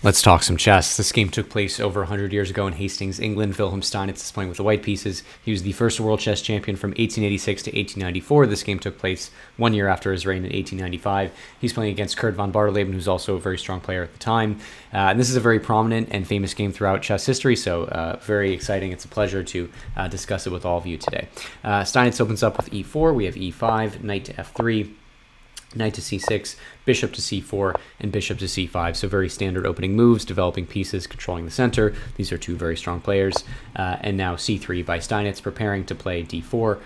Let's talk some chess. This game took place over 100 years ago in Hastings, England. Wilhelm Steinitz is playing with the white pieces. He was the first world chess champion from 1886 to 1894. This game took place 1 year after his reign in 1895. He's playing against Curt von Bardeleben, who's also a very strong player at the time. And this is a very prominent and famous game throughout chess history, so very exciting. It's a pleasure to discuss it with all of you today. Steinitz opens up with e4. We have e5, knight to f3, knight to c6, bishop to c4, and bishop to c5. So very standard opening moves, developing pieces, controlling the center. These are two very strong players. And now c3 by Steinitz, preparing to play d4,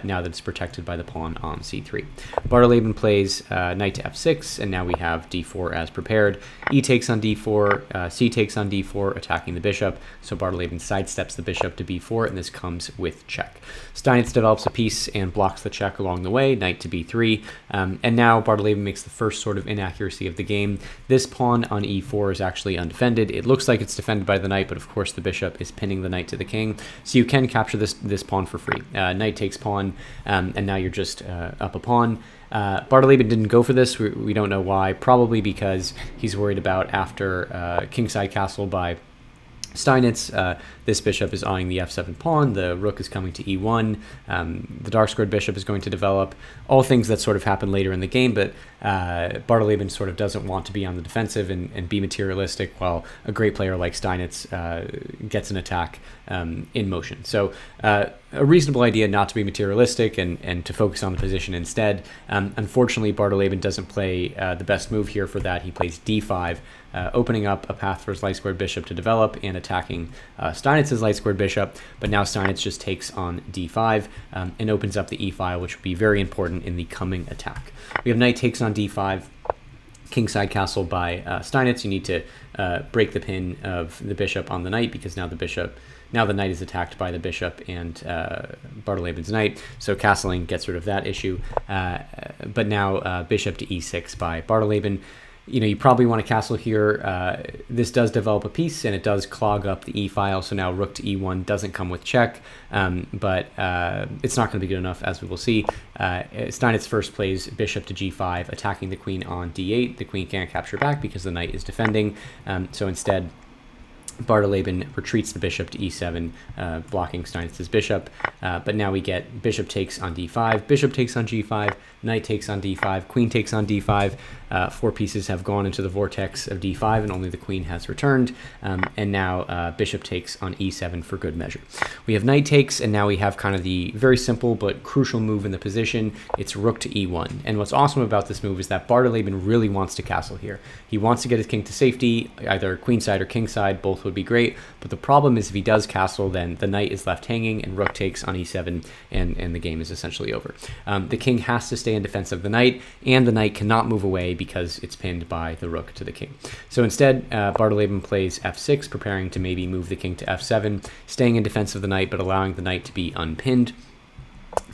now that it's protected by the pawn on c3. Bardeleben plays knight to f6, and now we have d4 as prepared. E takes on d4, c takes on d4, attacking the bishop. So Bardeleben sidesteps the bishop to b4, and this comes with check. Steinitz develops a piece and blocks the check along the way, knight to b3, and now Bardeleben makes the first sort of inaccuracy of the game. This pawn on e4 is actually undefended. It looks like it's defended by the knight, but of course the bishop is pinning the knight to the king. So you can capture this pawn for free. Knight takes pawn, and now you're just up a pawn. Bardeleben didn't go for this. We don't know why. Probably because he's worried about after kingside castle by Steinitz, this bishop is eyeing the f7 pawn, the rook is coming to e1, the dark squared bishop is going to develop, all things that sort of happen later in the game, but Bardeleben sort of doesn't want to be on the defensive and be materialistic, while a great player like Steinitz gets an attack in motion. So a reasonable idea not to be materialistic and to focus on the position instead. Unfortunately, Bardeleben doesn't play the best move here for that. He plays d5, opening up a path for his light squared bishop to develop and attacking Steinitz's light squared bishop, but now Steinitz just takes on d5 and opens up the e-file, which will be very important in the coming attack. We have knight takes on d5, kingside castle by Steinitz. You need to break the pin of the bishop on the knight, because now the knight is attacked by the bishop and Bardeleben's knight, so castling gets rid of that issue. But now bishop to e6 by Bardeleben. You know, you probably want to castle here. This does develop a piece, and it does clog up the e-file, so now rook to e1 doesn't come with check, but it's not going to be good enough, as we will see. Steinitz first plays bishop to g5, attacking the queen on d8. The queen can't capture back because the knight is defending, so instead Bardeleben retreats the bishop to e7, blocking Steinitz's bishop, but now we get bishop takes on d5, bishop takes on g5, knight takes on d5, queen takes on d5. Four pieces have gone into the vortex of d5, and only the queen has returned, and now bishop takes on e7 for good measure. We have knight takes, and now we have kind of the very simple but crucial move in the position. It's rook to e1, and what's awesome about this move is that Bardeleben really wants to castle here. He wants to get his king to safety, either queenside or kingside, both would be great, but the problem is if he does castle, then the knight is left hanging, and rook takes on e7, and the game is essentially over. The king has to stay in defense of the knight, and the knight cannot move away because it's pinned by the rook to the king. So instead, Bardeleben plays f6, preparing to maybe move the king to f7, staying in defense of the knight, but allowing the knight to be unpinned.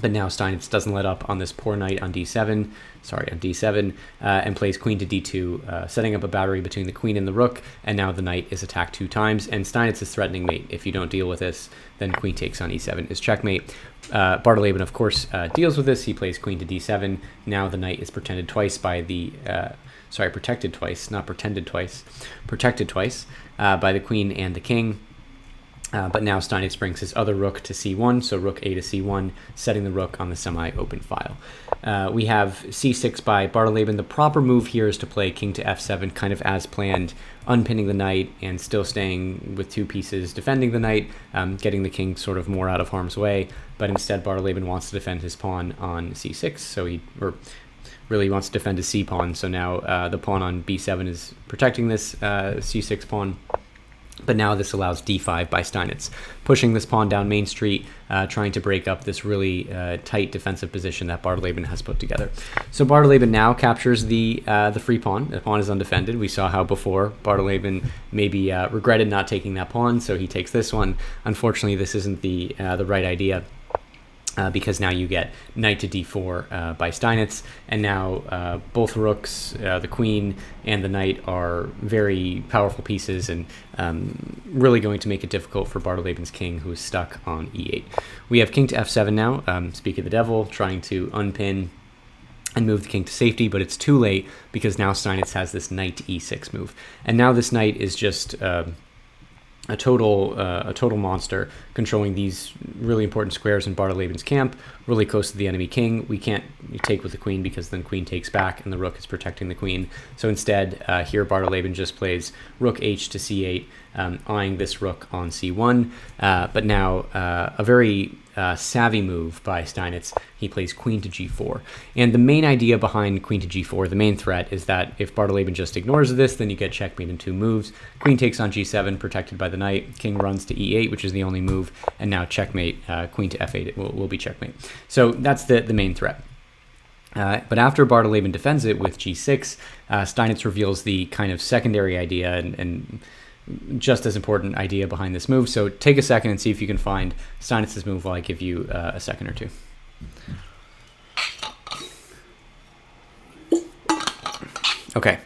But now Steinitz doesn't let up on this poor knight on d7, and plays queen to d2, setting up a battery between the queen and the rook, and now the knight is attacked 2 times, and Steinitz is threatening mate. If you don't deal with this, then queen takes on e7 is checkmate. Bardeleben, of course, deals with this. He plays queen to d7. Now the knight is protected twice by the protected twice by the queen and the king. But now Steinitz brings his other rook to c1, so rook a to c1, setting the rook on the semi-open file. We have c6 by Bardeleben. The proper move here is to play king to f7, kind of as planned, unpinning the knight and still staying with 2 pieces, defending the knight, getting the king sort of more out of harm's way. But instead, Bardeleben wants to defend his pawn on c6, so he wants to defend his c pawn. So now the pawn on b7 is protecting this c6 pawn. But now this allows d5 by Steinitz, pushing this pawn down Main Street, trying to break up this really tight defensive position that Bardeleben has put together. So Bardeleben now captures the free pawn. The pawn is undefended. We saw how before Bardeleben maybe regretted not taking that pawn, so he takes this one. Unfortunately, this isn't the right idea. Because now you get knight to d4 by Steinitz, and now both rooks, the queen and the knight, are very powerful pieces, and really going to make it difficult for Bardeleben's king, who is stuck on e8. We have king to f7 now, speak of the devil, trying to unpin and move the king to safety, but it's too late because now Steinitz has this knight to e6 move. And now this knight is just a total monster, controlling these really important squares in Bardeleben's camp, really close to the enemy king. We can't take with the queen because then queen takes back and the rook is protecting the queen. So instead, here Bardeleben just plays rook h to c8, eyeing this rook on c1. But now a very savvy move by Steinitz. He plays queen to g4. And the main idea behind queen to g4, the main threat, is that if Bardeleben just ignores this, then you get checkmate in 2 moves. Queen takes on g7, protected by the knight. King runs to e8, which is the only move. And now checkmate, queen to f8 it will be checkmate. So that's the main threat. But after Bardeleben defends it with g6, Steinitz reveals the kind of secondary idea and just as important idea behind this move. So take a second and see if you can find Steinitz's move while I give you a second or two. Okay.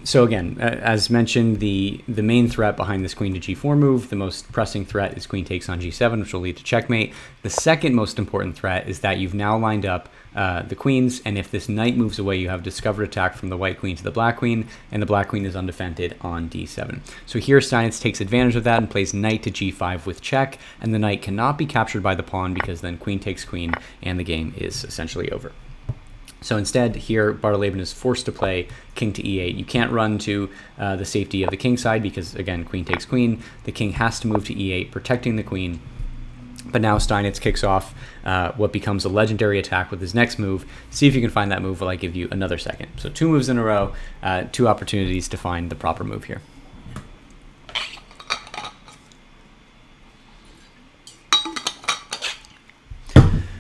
So again, as mentioned, the main threat behind this queen to g4 move, the most pressing threat is queen takes on g7, which will lead to checkmate. The second most important threat is that you've now lined up the queens, and if this knight moves away, you have discovered attack from the white queen to the black queen, and the black queen is undefended on d7. So here Steinitz takes advantage of that and plays knight to g5 with check, and the knight cannot be captured by the pawn because then queen takes queen, and the game is essentially over. So instead, here, Bardeleben is forced to play king to e8. You can't run to the safety of the king side because, again, queen takes queen. The king has to move to e8, protecting the queen. But now Steinitz kicks off what becomes a legendary attack with his next move. See if you can find that move while I give you another second. So 2 moves in a row, 2 opportunities to find the proper move here.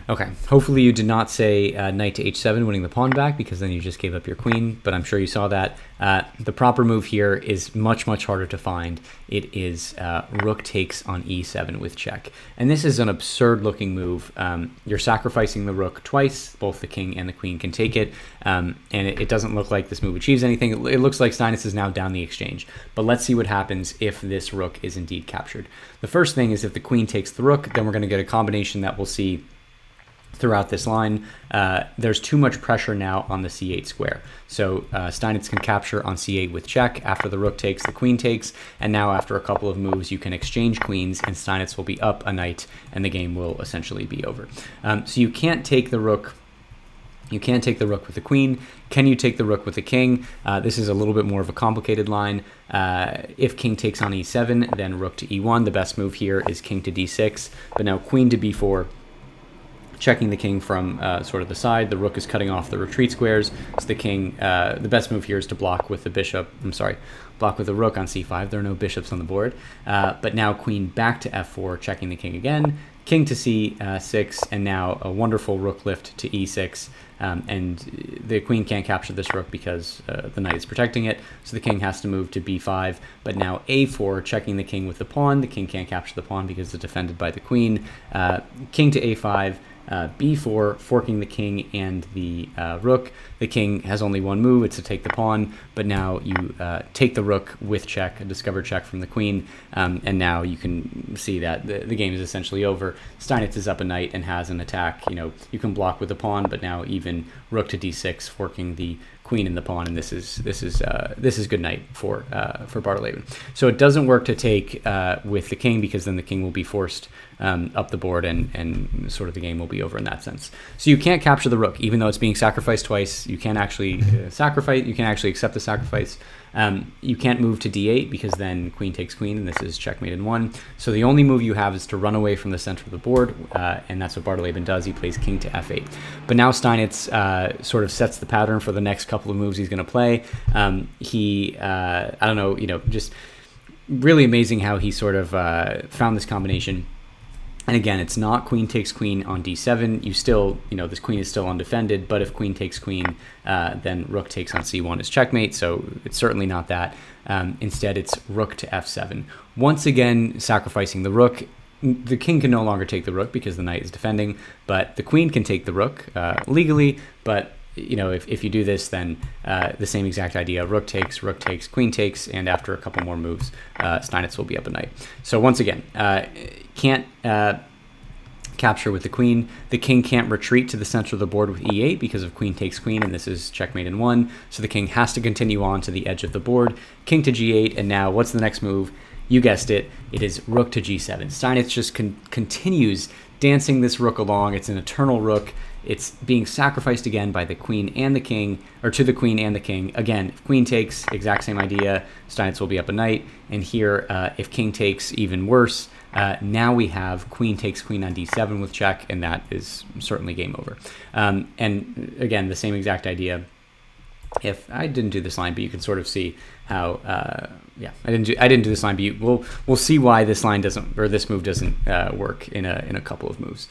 Okay, hopefully you did not say knight to h7, winning the pawn back, because then you just gave up your queen, but I'm sure you saw that. The proper move here is much, much harder to find. It is rook takes on e7 with check. And this is an absurd-looking move. You're sacrificing the rook twice. Both the king and the queen can take it, and it doesn't look like this move achieves anything. It looks like Steinitz is now down the exchange. But let's see what happens if this rook is indeed captured. The first thing is if the queen takes the rook, then we're going to get a combination that we'll see throughout this line. There's too much pressure now on the c8 square. So Steinitz can capture on c8 with check. After the rook takes, the queen takes, and now after a couple of moves, you can exchange queens, and Steinitz will be up a knight, and the game will essentially be over. So you can't take the rook. You can't take the rook with the queen. Can you take the rook with the king? This is a little bit more of a complicated line. If king takes on e7, then rook to e1. The best move here is king to d6, but now queen to b4. Checking the king from sort of the side. The rook is cutting off the retreat squares. So the king, the best move here is to block with the bishop. Block with the rook on c5. There are no bishops on the board. But now queen back to f4, checking the king again. King to c6, and now a wonderful rook lift to e6. And the queen can't capture this rook because the knight is protecting it. So the king has to move to b5. But now a4, checking the king with the pawn. The king can't capture the pawn because it's defended by the queen. King to a5. b4, forking the king and the rook. The king has only one move, it's to take the pawn, but now you take the rook with check, a discovered check from the queen, and now you can see that the game is essentially over. Steinitz is up a knight and has an attack. You can block with the pawn, but now even rook to d6, forking the queen and the pawn, and this is good night for Bardeleben. So it doesn't work to take with the king because then the king will be forced up the board and sort of the game will be over in that sense. So you can't capture the rook even though it's being sacrificed twice. You can't actually sacrifice. You can actually accept the sacrifice. You can't move to d8 because then queen takes queen, and this is checkmate in 1. So the only move you have is to run away from the center of the board, and that's what Bardeleben does. He plays king to f8. But now Steinitz sort of sets the pattern for the next couple of moves he's going to play. I don't know, just really amazing how he sort of found this combination. And again, it's not queen takes queen on d7. You still, this queen is still undefended, but if queen takes queen, then rook takes on c1 is checkmate, so it's certainly not that. Instead, it's rook to f7. Once again, sacrificing the rook. The king can no longer take the rook because the knight is defending, but the queen can take the rook legally, but if you do this, then the same exact idea, rook takes, queen takes, and after a couple more moves, Steinitz will be up a knight. So once again, can't capture with the queen. The king can't retreat to the center of the board with e8 because of queen takes queen, and this is checkmate in 1. So the king has to continue on to the edge of the board. King to g8, and now what's the next move? You guessed it. It is rook to g7. Steinitz just continues dancing this rook along. It's an eternal rook. It's being sacrificed again by the queen and the king, or to the queen and the king. Again, if queen takes, exact same idea, Steinitz will be up a knight. And here, if king takes, even worse. Now we have queen takes queen on d7 with check, and that is certainly game over. And again, the same exact idea. If I didn't do this line, but you can sort of see how, yeah, I didn't do this line, but we'll see why this line doesn't, or this move doesn't work in a couple of moves.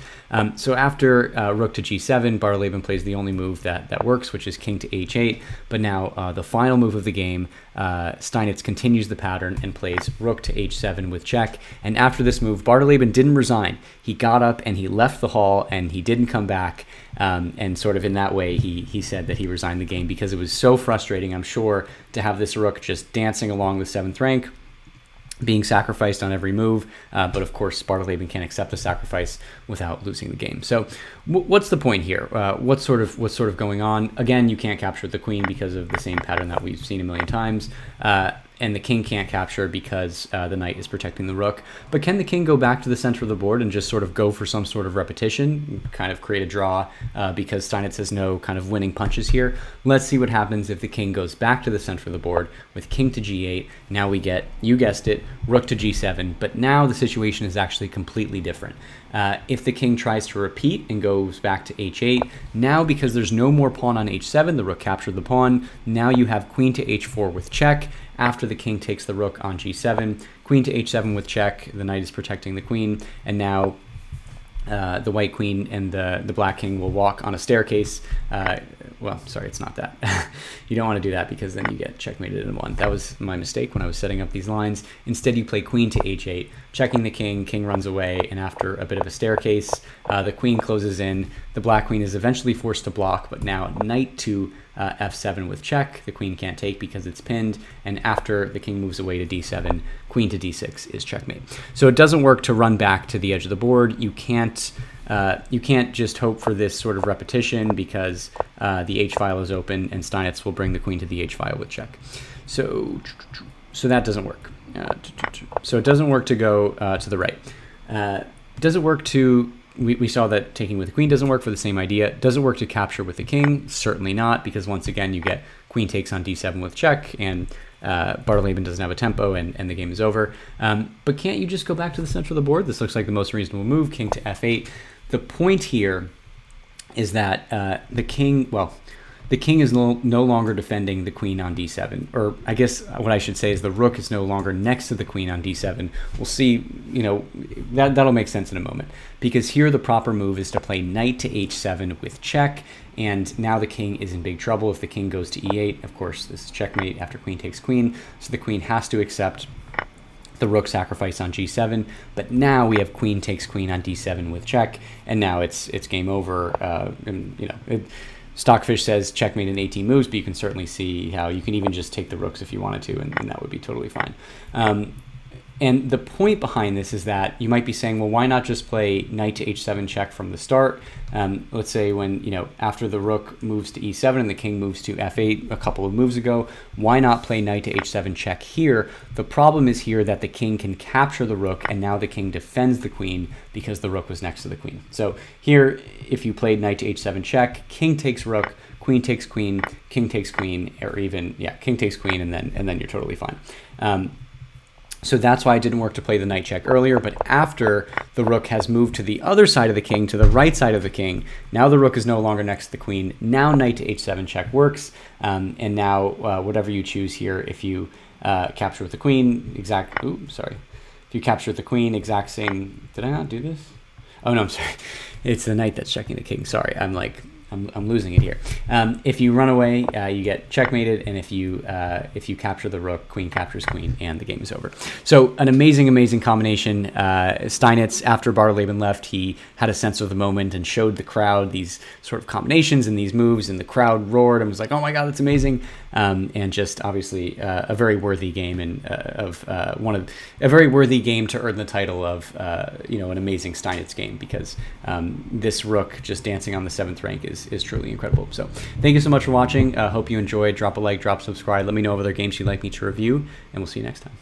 So after rook to g7, Bardeleben plays the only move that works, which is king to h8. But now the final move of the game, Steinitz continues the pattern and plays rook to h7 with check. And after this move, Bardeleben didn't resign. He got up and he left the hall and he didn't come back. And sort of in that way, he said that he resigned the game because it was so frustrating, I'm sure, to have this rook just dancing along the 7th rank, being sacrificed on every move. But of course, Bardeleben can't accept a sacrifice without losing the game. So what's the point here? What's sort of going on? Again, you can't capture the queen because of the same pattern that we've seen a million times. And the king can't capture because the knight is protecting the rook. But can the king go back to the center of the board and just sort of go for some sort of repetition, kind of create a draw because Steinitz has no kind of winning punches here? Let's see what happens if the king goes back to the center of the board with king to g8. Now we get, you guessed it, rook to g7. But now the situation is actually completely different. If the king tries to repeat and goes back to h8, now because there's no more pawn on h7, the rook captured the pawn, now you have queen to h4 with check. After the king takes the rook on g7, queen to h7 with check, the knight is protecting the queen, and now the white queen and the black king will walk on a staircase. Well, sorry, it's not that. You don't want to do that because then you get checkmated in 1. That was my mistake when I was setting up these lines. Instead, you play queen to h8, checking the king runs away, and after a bit of a staircase, the queen closes in. The black queen is eventually forced to block, but now knight to f7 with check. The queen can't take because it's pinned, and after the king moves away to d7, queen to d6 is checkmate. So it doesn't work to run back to the edge of the board. You can't just hope for this sort of repetition because the h-file is open and Steinitz will bring the queen to the h-file with check. So that doesn't work. So it doesn't work to go to the right. Does it work to... We saw that taking with the queen doesn't work for the same idea. Does it work to capture with the king? Certainly not, because once again you get queen takes on d7 with check, and Bardeleben doesn't have a tempo, and the game is over. But can't you just go back to the center of the board? This looks like the most reasonable move, king to f8. The point here is that the king is no longer defending the queen on d7, or I guess what I should say is the rook is no longer next to the queen on d7. We'll see, that'll make sense in a moment, because here the proper move is to play knight to h7 with check, and now the king is in big trouble if the king goes to e8. Of course, this is checkmate after queen takes queen, so the queen has to accept the rook sacrifice on g7, but now we have queen takes queen on d7 with check, and now it's game over. Stockfish says checkmate in 18 moves, but you can certainly see how you can even just take the rooks if you wanted to, and that would be totally fine. And the point behind this is that you might be saying, well, why not just play knight to h7 check from the start? Let's say when, after the rook moves to e7 and the king moves to f8 a couple of moves ago, why not play knight to h7 check here? The problem is here that the king can capture the rook, and now the king defends the queen because the rook was next to the queen. So here, if you played knight to h7 check, king takes rook, queen takes queen, king takes queen, or even, king takes queen, and then you're totally fine. So that's why it didn't work to play the knight check earlier, but after the rook has moved to the other side of the king, to the right side of the king, now the rook is no longer next to the queen. Now knight to h7 check works, and now whatever you choose here, if you capture with the queen, if you capture with the queen, exact same, did I not do this? Oh no, I'm sorry. It's the knight that's checking the king. Sorry, I'm losing it here. If you run away, you get checkmated, and if you capture the rook, queen captures queen, and the game is over. So an amazing combination. Steinitz, after Bardeleben left, he had a sense of the moment and showed the crowd these sort of combinations and these moves, and the crowd roared and was like, "Oh my God, that's amazing!" and just obviously a very worthy game, and a very worthy game to earn the title of an amazing Steinitz game, because this rook just dancing on the 7th rank is truly incredible. So thank you so much for watching. Hope you enjoyed. Drop a like, drop subscribe. Let me know of other games you'd like me to review, and we'll see you next time.